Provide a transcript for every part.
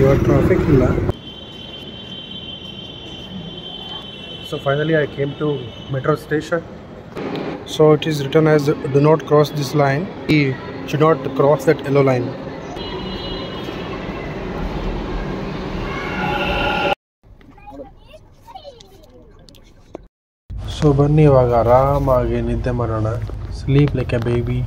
Your traffic illa. So finally I came to metro station. So it is written as do not cross this line. You should not cross that yellow line. So ಬನ್ನಿ ಇವಾಗ ಆರಾಮಾಗಿ ನಿದ್ದೆ ಮಾಡೋಣ. Sleep like A baby.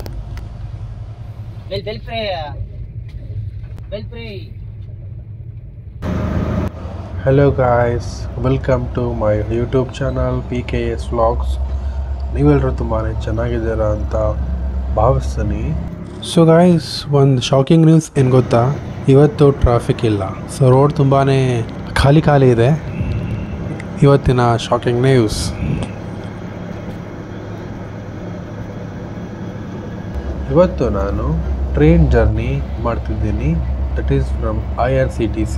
Hello guys, welcome to my YouTube channel PKS Vlogs. ನೀವೆಲ್ಲರೂ ತುಂಬಾ ಚೆನ್ನಾಗಿದ್ದೀರಾ ಅಂತ ಭಾವಿಸ್ತೀನಿ. ಸೊ ಗಾಯ್ಸ್, ಒಂದು ಶಾಕಿಂಗ್ ನ್ಯೂಸ್ ಏನು ಗೊತ್ತಾ? ಇವತ್ತು ಟ್ರಾಫಿಕ್ ಇಲ್ಲ. ಸೊ ರೋಡ್ ತುಂಬಾ ಖಾಲಿ ಇದೆ. ಇವತ್ತಿನ ಶಾಕಿಂಗ್ ನ್ಯೂಸ್. ಇವತ್ತು ನಾನು ಟ್ರೈನ್ ಜರ್ನಿ ಮಾಡ್ತಿದ್ದೀನಿ. That is from IRCTC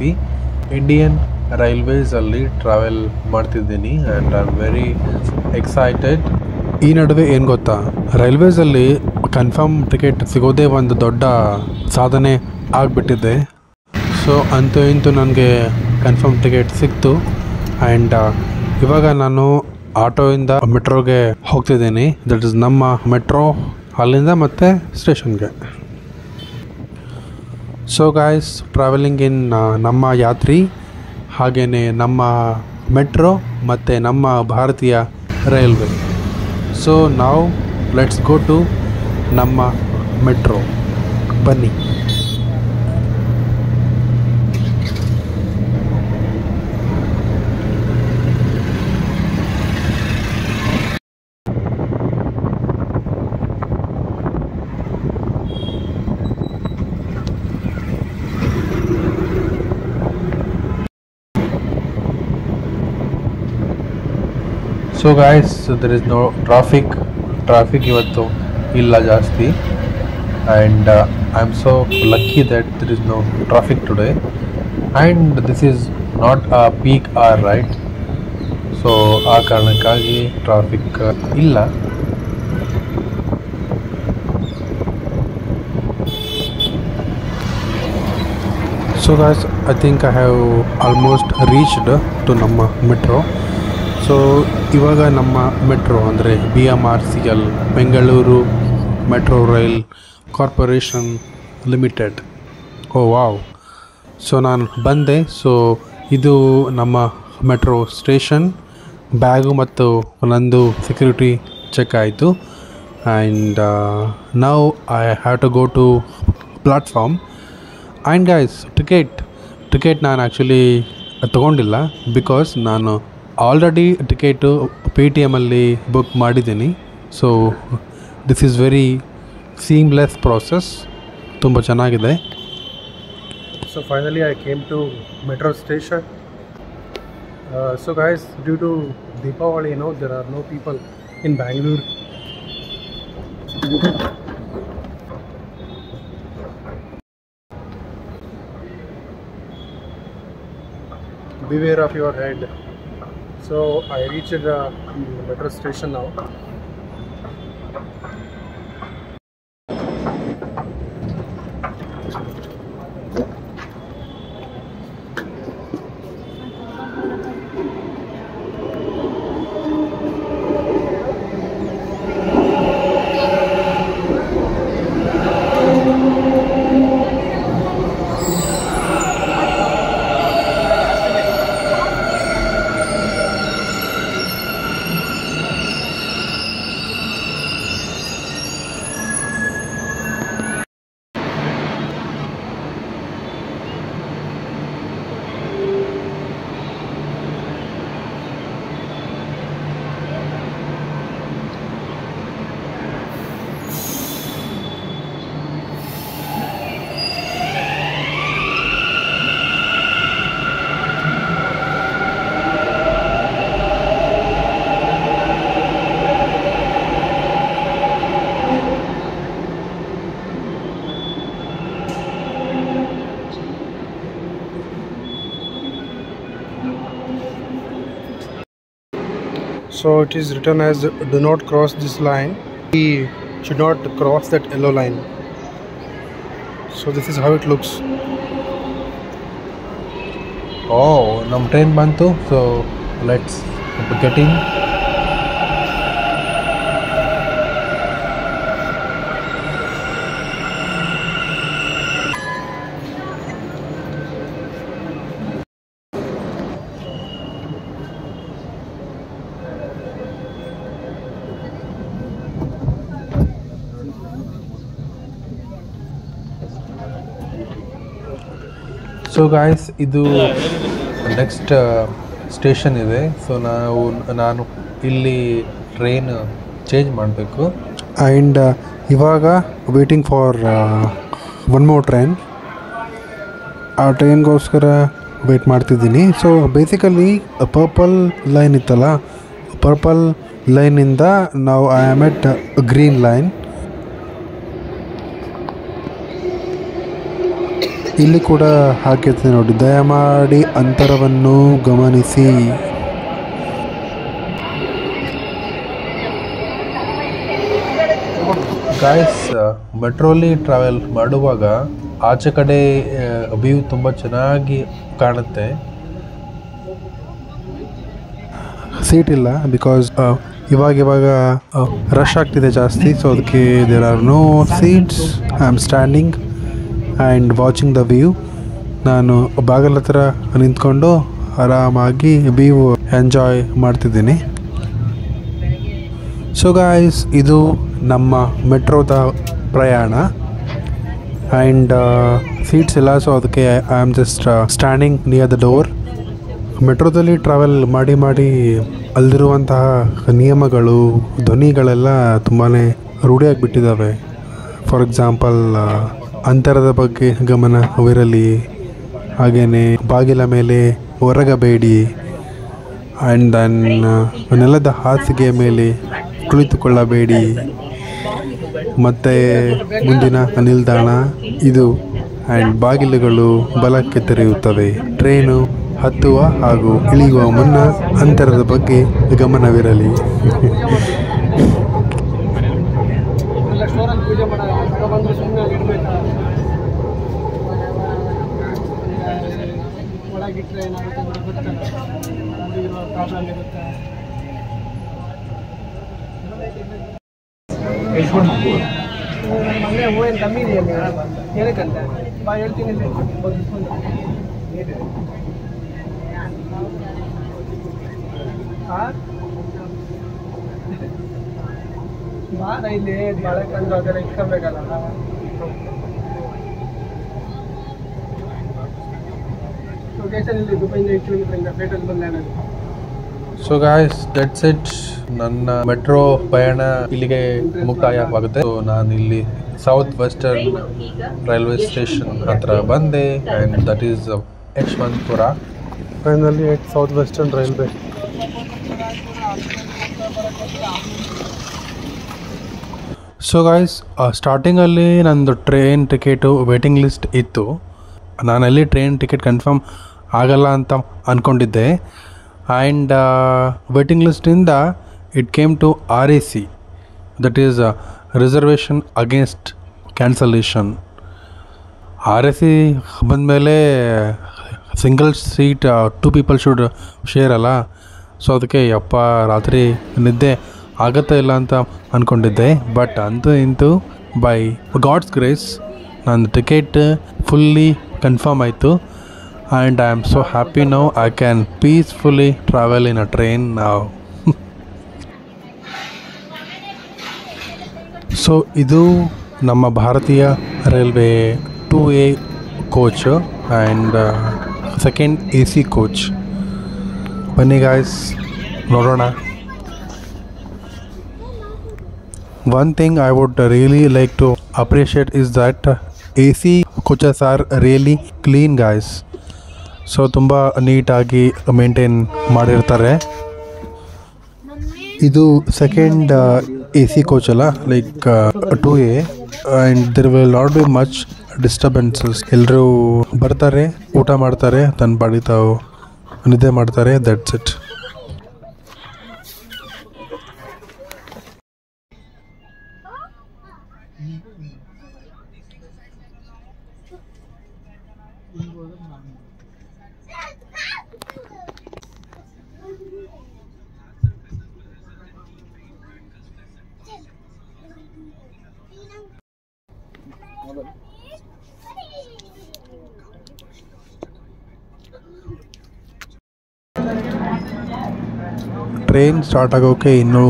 Indian ರೈಲ್ವೇಸಲ್ಲಿ ಟ್ರಾವೆಲ್ ಮಾಡ್ತಿದ್ದೀನಿ and I am very excited. ಈ ನಡುವೆ ಏನು ಗೊತ್ತಾ, ರೈಲ್ವೇಸಲ್ಲಿ ಕನ್ಫರ್ಮ್ ಟಿಕೆಟ್ ಸಿಗೋದೇ ಒಂದು ದೊಡ್ಡ ಸಾಧನೆ ಆಗಿಬಿಟ್ಟಿದೆ. ಸೊ ಅಂತೂ ಇಂತೂ ನನಗೆ ಕನ್ಫರ್ಮ್ ಟಿಕೆಟ್ ಸಿಕ್ತು ಆ್ಯಂಡ್ ಇವಾಗ ನಾನು ಆಟೋಯಿಂದ ಮೆಟ್ರೋಗೆ ಹೋಗ್ತಿದ್ದೀನಿ. ದಟ್ ಇಸ್ ನಮ್ಮ ಮೆಟ್ರೋ, ಅಲ್ಲಿಂದ ಮತ್ತೆ ಸ್ಟೇಷನ್ಗೆ. ಸೊ ಗಾಯ್ಸ್, ಟ್ರಾವೆಲಿಂಗ್ ಇನ್ ನಮ್ಮ ಯಾತ್ರಿ, ಹಾಗೆಯೇ ನಮ್ಮ ಮೆಟ್ರೋ ಮತ್ತು ನಮ್ಮ ಭಾರತೀಯ ರೈಲ್ವೆ. ಸೊ ನಾವು ಲೆಟ್ಸ್ ಗೋ ಟು ನಮ್ಮ ಮೆಟ್ರೋ. ಬನ್ನಿ. So guys, there is no traffic ಇವತ್ತು ಇಲ್ಲ ಜಾಸ್ತಿ and I am so lucky that there is no traffic today and this is not a peak hour right. So ಆ ಕಾರಣಕ್ಕಾಗಿ traffic ಇಲ್ಲ. So guys, I think I have almost reached to ನಮ್ಮ metro. So ಇವಾಗ ನಮ್ಮ metro ಅಂದರೆ BMRCL, Bengaluru metro rail corporation limited. Oh wow. So ನಾನು ಬಂದೆ. So ಇದು ನಮ್ಮ ಮೆಟ್ರೋ ಸ್ಟೇಷನ್. ಬ್ಯಾಗು ಮತ್ತು ನಂದು ಸೆಕ್ಯೂರಿಟಿ ಚೆಕ್ ಆಯಿತು and now I have to go to platform. And guys, ticket ನಾನು ಆ್ಯಕ್ಚುಲಿ ತೊಗೊಂಡಿಲ್ಲ ಬಿಕಾಸ್ ನಾನು ಆಲ್ರೆಡಿ ಟಿಕೆಟು Paytm-ಅಲ್ಲಿ ಬುಕ್ ಮಾಡಿದ್ದೀನಿ. So this is very seamless process. ತುಂಬ ಚೆನ್ನಾಗಿದೆ. So finally I came to metro station. So guys, due to Deepavali there are no people in Bangalore. Beware of your head. So I reached the metro station now. So it is written as do not cross this line. We should not cross that yellow line. So this is how it looks. ನಮ್ಮ train ಬಂತು. So let's get in. So guys, ಇದು next station ಇದೆ. So ನಾನು ಇಲ್ಲಿ train change ಮಾಡಬೇಕು. And ಇವಾಗ waiting for one more train. ಆ ಟ್ರೈನ್ಗೋಸ್ಕರ wait ಮಾಡ್ತಿದ್ದೀನಿ. ಸೊ ಬೇಸಿಕಲಿ ಪರ್ಪಲ್ ಲೈನ್ ಇತ್ತಲ್ಲ, ಪರ್ಪಲ್ ಲೈನಿಂದ ನಾವು I am at green line. ಇಲ್ಲಿ ಕೂಡ ಹಾಕಿರ್ತೀನಿ ನೋಡಿ, ದಯಮಾಡಿ ಅಂತರವನ್ನು ಗಮನಿಸಿ. ಗಾಯ್ಸ್, ಮೆಟ್ರೋಲಿ ಟ್ರಾವೆಲ್ ಮಾಡುವಾಗ ಆಚೆ ಕಡೆ ವ್ಯೂ ತುಂಬ ಚೆನ್ನಾಗಿ ಕಾಣುತ್ತೆ. ಸೀಟ್ ಇಲ್ಲ, ಬಿಕಾಸ್ ಇವಾಗ ರಶ್ ಆಗ್ತಿದೆ ಜಾಸ್ತಿ. ಸೊ ಅದಕ್ಕೆ there are no seats. I am standing and watching the view. ನಾನು ಬಾಗಿಲ ಹತ್ರ ನಿಂತ್ಕೊಂಡು ಆರಾಮಾಗಿ ವ್ಯೂ ಎಂಜಾಯ್ ಮಾಡ್ತಿದ್ದೀನಿ. ಸೊ ಗಾಯ್ಸ್, ಇದು ನಮ್ಮ ಮೆಟ್ರೋದ ಪ್ರಯಾಣ. ಆ್ಯಂಡ್ ಸೀಟ್ಸ್ ಇಲ್ಲ, ಸೊ ಅದಕ್ಕೆ I am just standing near the door. ಮೆಟ್ರೋದಲ್ಲಿ ಟ್ರಾವೆಲ್ ಮಾಡಿ ಅಲ್ಲಿರುವಂತಹ ನಿಯಮಗಳು, ಧ್ವನಿಗಳೆಲ್ಲ ತುಂಬಾ ರೂಢಿಯಾಗಿಬಿಟ್ಟಿದ್ದಾವೆ. ಫಾರ್ ಎಕ್ಸಾಂಪಲ್, ಅಂತರದ ಬಗ್ಗೆ ಗಮನವಿರಲಿ, ಹಾಗೆಯೇ ಬಾಗಿಲ ಮೇಲೆ ಹೊರಗಬೇಡಿ, ಆ್ಯಂಡ್ ದೆನ್ ನೆಲದ ಹಾಸಿಗೆಯ ಮೇಲೆ ಕುಳಿತುಕೊಳ್ಳಬೇಡಿ, ಮತ್ತು ಮುಂದಿನ ನಿಲ್ದಾಣ ಇದು, ಆ್ಯಂಡ್ ಬಾಗಿಲುಗಳು ಬಲಕ್ಕೆ ತೆರೆಯುತ್ತವೆ. ಟ್ರೈನು ಹತ್ತುವ ಹಾಗೂ ಇಳಿಯುವ ಮುನ್ನ ಅಂತರದ ಬಗ್ಗೆ ಗಮನವಿರಲಿ. ಇಲ್ಲಿ ಮಳೆ ಕಂಡು ಅದೆಲ್ಲ ಇಟ್ಕೊಬೇಕಲ್ಲ. ಲೊಕೇಶನ್ ಇಲ್ಲಿ ದುಬೈಯಿಂದ 8 ಕಿಲೋಮೀಟರ್ ಪೇಟಲ್ ಬಂದ. So guys, that's it. ನನ್ನ ಮೆಟ್ರೋ ಪಯಣ ಇಲ್ಲಿಗೆ ಮುಕ್ತಾಯವಾಗುತ್ತೆ. ಸೊ ನಾನು ಇಲ್ಲಿ ಸೌತ್ ವೆಸ್ಟರ್ನ್ ರೈಲ್ವೆ ಸ್ಟೇಷನ್ ಹತ್ರ ಬಂದೆ, and that is Yeshwantpur. Finally at South Western Railway. So guys, ಸ್ಟಾರ್ಟಿಂಗಲ್ಲಿ ನಂದು ಟ್ರೈನ್ ಟಿಕೆಟು ವೇಟಿಂಗ್ ಲಿಸ್ಟ್ ಇತ್ತು. ನಾನಲ್ಲಿ ಟ್ರೈನ್ ಟಿಕೆಟ್ ಕನ್ಫರ್ಮ್ ಆಗಲ್ಲ ಅಂತ ಅಂದ್ಕೊಂಡಿದ್ದೆ. ಆ್ಯಂಡ್ ವೇಟಿಂಗ್ ಲಿಸ್ಟಿಂದ it came to RAC, that is reservation against cancellation. RAC ಬಂದಮೇಲೆ single seat 2 people should share ಅಲ್ಲ. ಸೊ ಅದಕ್ಕೆ ರಾತ್ರಿ ನಿದ್ದೆ ಆಗತ್ತಾ ಇಲ್ಲ ಅಂತ ಅಂದ್ಕೊಂಡಿದ್ದೆ. ಬಟ್ ಅಂತೂ ಇಂತೂ ಬೈ ಗಾಡ್ಸ್ ಗ್ರೇಸ್ ನನ್ನ ಟಿಕೆಟ್ ಫುಲ್ಲಿ ಕನ್ಫರ್ಮ್ ಆಯಿತು. And I am so happy now. I can peacefully travel in a train ನಾವ್. ಸೊ ಇದು ನಮ್ಮ ಭಾರತೀಯ railway 2A coach and second AC coach. ಬನ್ನಿ ಗಾಯ್ಸ್, ನೋಡೋಣ. One thing I would really like to appreciate is that AC coaches are really clean guys. So ತುಂಬ ನೀಟಾಗಿ maintain ಮಾಡಿರ್ತಾರೆ. ಇದು ಸೆಕೆಂಡ್ AC ಕೋಚ್ ಅಲ್ಲ, like 2A, and there will not be much disturbances. ಎಲ್ಲರೂ ಬರ್ತಾರೆ, ಊಟ ಮಾಡ್ತಾರೆ, ತನ್ನ ಪಾಡಿಗೆ ತಾವು ನಿದ್ದೆ ಮಾಡ್ತಾರೆ. That's it. ಟ್ರೈನ್ ಸ್ಟಾರ್ಟ್ ಆಗೋಕ್ಕೆ ಇನ್ನೂ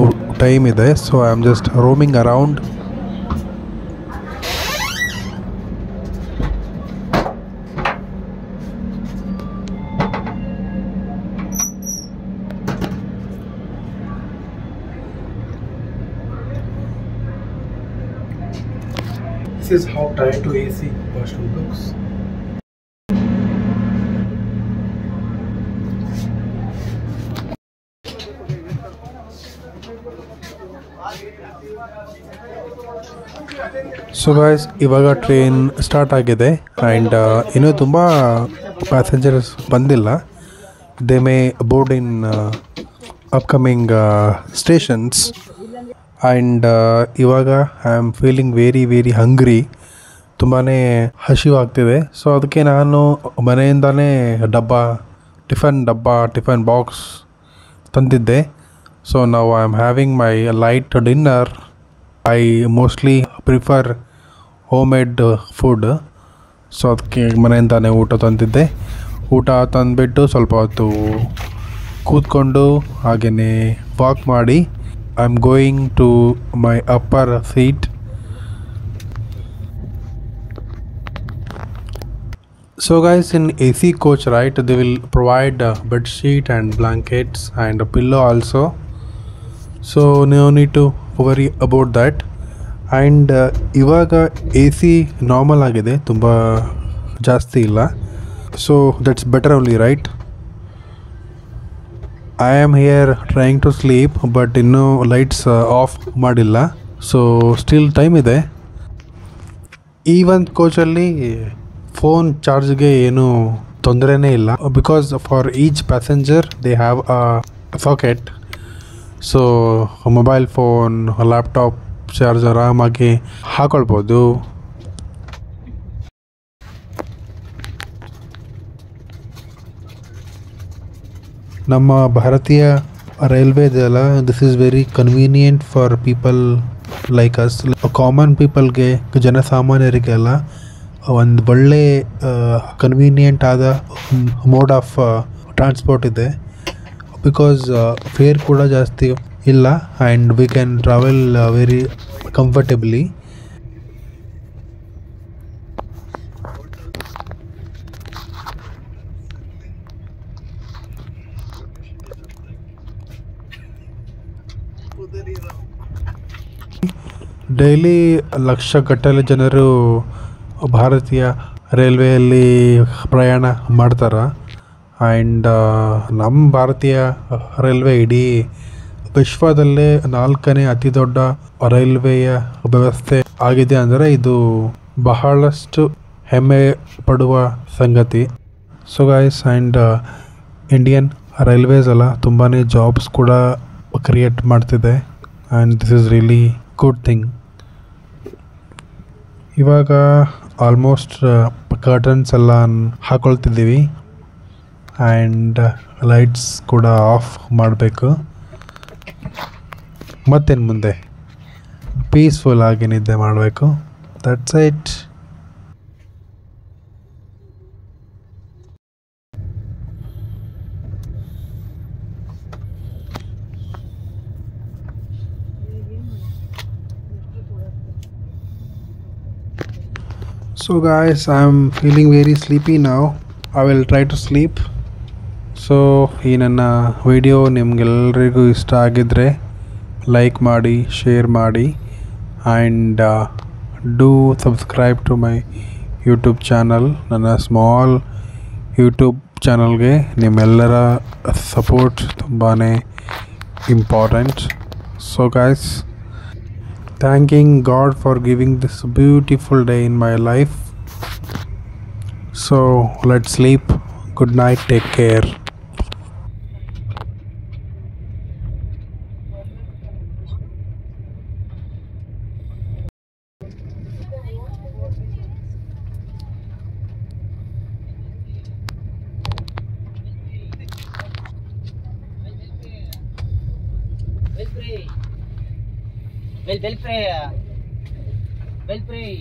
ಟೈಮ್ ಇದೆ, so I am just roaming around. This is how tied to AC washroom looks. So guys, ಇವಾಗ ಟ್ರೈನ್ ಸ್ಟಾರ್ಟ್ ಆಗಿದೆ ಆ್ಯಂಡ್ ಇನ್ನೂ ತುಂಬ ಪ್ಯಾಸೆಂಜರ್ಸ್ ಬಂದಿಲ್ಲ. They may board in upcoming stations. And ಇವಾಗ I am feeling very hungry. ತುಂಬಾ ಹಸಿವಾಗ್ತಿದೆ. So ಅದಕ್ಕೆ ನಾನು ಮನೆಯಿಂದನೇ ಟಿಫನ್ ಬಾಕ್ಸ್ ತಂದಿದ್ದೆ. ಸೊ ನಾವು I am having my light dinner. I mostly prefer home made food. So ಅದಕ್ಕೆ ಮನೆಯಿಂದಾನೇ ಊಟ ತಂದಿದ್ದೆ. ಊಟ ತಂದುಬಿಟ್ಟು ಸ್ವಲ್ಪ ಹೊತ್ತು ಕೂತ್ಕೊಂಡು ಹಾಗೆಯೇ ವಾಕ್ ಮಾಡಿ I am going to my upper seat. So guys, in AC coach, right, they will provide bed sheet and blankets and a pillow also. So no need to worry about that. And ಇವಾಗ AC normal ಆಗಿದೆ, ತುಂಬ ಜಾಸ್ತಿ ಇಲ್ಲ. So that's better only, right? I am here trying to sleep, but ಇನ್ನೂ lights off ಮಾಡಿಲ್ಲ. So still time ಇದೆ. ಈ ಒಂದು ಕೋಚಲ್ಲಿ ಫೋನ್ ಚಾರ್ಜ್ಗೆ ಏನು ತೊಂದರೆನೇ ಇಲ್ಲ, because for each passenger they have a socket. So mobile phone, laptop charge ಆರಾಮಾಗಿ ಹಾಕೊಳ್ಬೋದು. ನಮ್ಮ ಭಾರತೀಯ ರೈಲ್ವೇದೆಲ್ಲ this is very convenient for people like us. Common ಪೀಪಲ್ಗೆ, ಜನಸಾಮಾನ್ಯರಿಗೆಲ್ಲ ಒಂದು ಒಳ್ಳೆ ಕನ್ವೀನಿಯೆಂಟ್ ಆದ ಮೋಡ್ ಆಫ್ ಟ್ರಾನ್ಸ್ಪೋರ್ಟ್ ಇದೆ. ಬಿಕಾಸ್ ಫೇರ್ ಕೂಡ ಜಾಸ್ತಿ ಇಲ್ಲ and we can travel very comfortably. Daily ಲಕ್ಷಗಟ್ಟಲೆ ಜನರು ಭಾರತೀಯ ರೈಲ್ವೆಯಲ್ಲಿ ಪ್ರಯಾಣ ಮಾಡ್ತಾರೆ. ಆ್ಯಂಡ್ ನಮ್ಮ ಭಾರತೀಯ ರೈಲ್ವೆ ಇಡೀ ವಿಶ್ವದಲ್ಲೇ 4ನೇ ಅತಿ ದೊಡ್ಡ ರೈಲ್ವೆಯ ವ್ಯವಸ್ಥೆ ಆಗಿದೆ ಅಂದರೆ ಇದು ಬಹಳಷ್ಟು ಹೆಮ್ಮೆ ಪಡುವ ಸಂಗತಿ. So guys, and Indian railways ಎಲ್ಲ ತುಂಬಾ ಜಾಬ್ಸ್ ಕೂಡ ಕ್ರಿಯೇಟ್ ಮಾಡ್ತಿದೆ and this is really good thing. ಇವಾಗ ಆಲ್ಮೋಸ್ಟ್ ಕರ್ಟನ್ಸ್ ಎಲ್ಲ ಹಾಕೊಳ್ತಿದ್ದೀವಿ ಆ್ಯಂಡ್ ಲೈಟ್ಸ್ ಕೂಡ ಆಫ್ ಮಾಡಬೇಕು. ಮತ್ತೇನು ಮುಂದೆ ಪೀಸ್ಫುಲ್ ಆಗಿ ನಿದ್ದೆ ಮಾಡಬೇಕು. That's it. So guys, I am feeling very sleepy now. I will try to sleep. So ಈ ನನ್ನ ವಿಡಿಯೋ ನಿಮಗೆಲ್ಲರಿಗೂ ಇಷ್ಟ ಆಗಿದ್ದರೆ ಲೈಕ್ ಮಾಡಿ, ಶೇರ್ ಮಾಡಿ and do subscribe to my YouTube channel. ನನ್ನ ಸ್ಮಾಲ್ ಯೂಟ್ಯೂಬ್ ಚಾನಲ್ಗೆ ನಿಮ್ಮೆಲ್ಲರ ಸಪೋರ್ಟ್ ತುಂಬಾ important. So guys, thanking God for giving this beautiful day in my life. So let's sleep. Good night. Take care. Bell free.